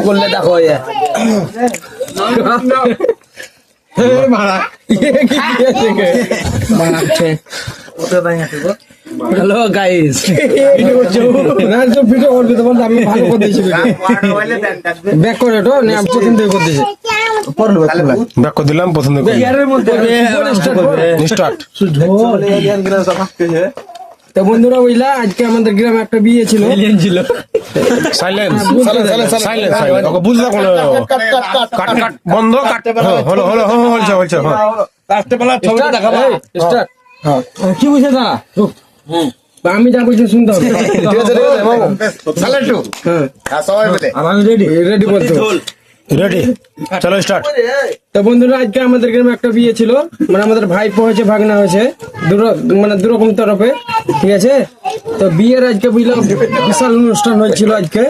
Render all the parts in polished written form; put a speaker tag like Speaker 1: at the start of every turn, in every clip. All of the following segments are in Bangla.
Speaker 1: বললে দেখো হ্যালো গাইস ভিডিও করবি তো বলতে আমি ভালো করে দিয়েছি ব্যাক করে তো না আমি প্রথম থেকে করে দিয়েছি
Speaker 2: ব্যাক করে দিলাম প্রথম থেকে
Speaker 1: এর মধ্যে
Speaker 2: স্টার্ট
Speaker 1: তো বন্ধুরা বুঝলা আজকে আমাদের গ্রামে একটা বিয়ে ছিল
Speaker 2: সাইলেন্স সাইলেন্স ওকে বুঝলা কোন কাট কাট বন্ধ কাট হলো হলো হলছে হলছে
Speaker 1: কাটতে বলা ছবিটা দেখাবো স্টার্ট হ্যাঁ কি বুঝে দাঁড়া আমি যা বলছি শুনতে হবে
Speaker 2: ঠিক আছে সাইলেন্ট হ্যাঁ সবাই বলে
Speaker 1: আমি রেডি রেডি বলছো
Speaker 2: রেডি চলো স্টার্ট
Speaker 1: তো বন্ধুরা আজকে আমাদের গ্রামে একটা বিয়ে ছিল মানে আমাদের ভাইপো হয়েছে ভাগনা হয়েছে মানে দুরকম তরফে ঠিক আছে তো বিয়ের আজকে বুঝলাম বিশাল অনুষ্ঠান হয়েছিল আজকে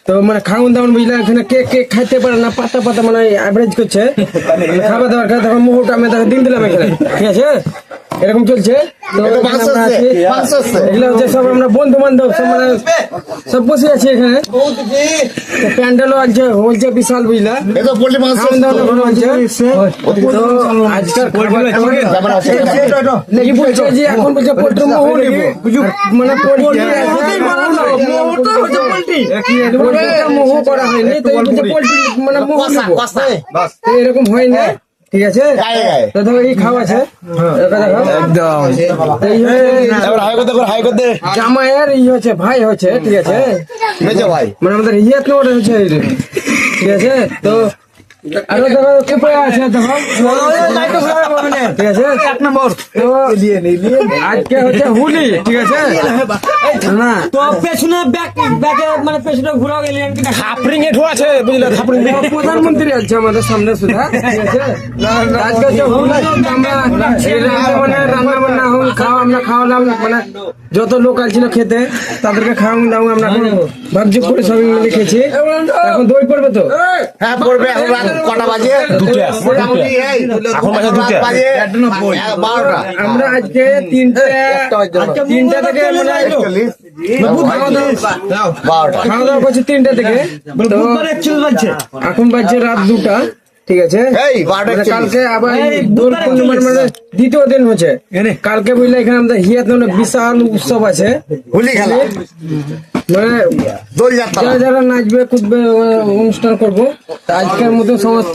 Speaker 1: তো মানে খাওয়ান দাওয়ান বুঝলাম এখানে কে খাইতে পারে না পাতা পাতা মানে অ্যাভারেজ করছে খাবার দাবার খাই তখন মুহূর্তে আমি তাকে দিন দিলাম এখানে ঠিক আছে এরকম চলছে এগুলো হচ্ছে সব আমরা বন্ধু বান্ধব সব মানে সব বসে আছি এখানে প্যান্ডেলও আছে হয়েছে বিশাল বুঝলা খাওয়ান দাওয়ান হয়েছে তো আজকাল নাকি বলছে যে এখন বলছে পোল্ট্রি মোহ নেবো মানে মোহ করা হয়নি তো পোল্ট্রি মানে মোহ নেবো এরকম হয় না ঠিক আছে তো ধরো এই খাওয়া আছে জামাইয়ের ই হচ্ছে ভাই হচ্ছে ঠিক আছে মানে আমাদের ইয়ে তো হচ্ছে ঠিক আছে তো আরো দেখো কোপে আছে দেখো ঠিক আছে এক নম্বর তো আজকে হচ্ছে হুলি ঠিক আছে না তো পেছনে ব্যাকে মানে পেছনে ঘুরা গেলে
Speaker 2: খাপরিং এ ঢোয়া আছে বুঝলে খাপরিং
Speaker 1: প্রধানমন্ত্রী আছে আমাদের সামনে সুধা ঠিক আছে আজকে হচ্ছে হুলি আমরা মানে রান্না বান্না খাওয়া আমরা খাওয়ালাম মানে যত লোক ছিল খেতে তাদেরকে খাওয়ান দাও আমরা ভাবছি করে সবাই মিলে খেয়েছি এখন দই পড়বে তো
Speaker 3: হ্যাঁ পড়বে এখন রাত কটা বাজে
Speaker 2: এখন বাজে 2টা
Speaker 1: আমরা আজকে 3টা থেকে খাওয়া দাওয়া করছি 3টা থেকে তো এখন বাজছে রাত 2টা ঠিক আছে কালকে আবার দোল পূর্ণিমার মানে দ্বিতীয় দিন হচ্ছে কালকে বুঝলে এখানে আমাদের হিয়াত বিশাল উৎসব আছে
Speaker 3: হোলি খেলা
Speaker 1: মানে যারা যারা নাচবে কুদবে অনুষ্ঠান করবো আজকের মতো সমস্ত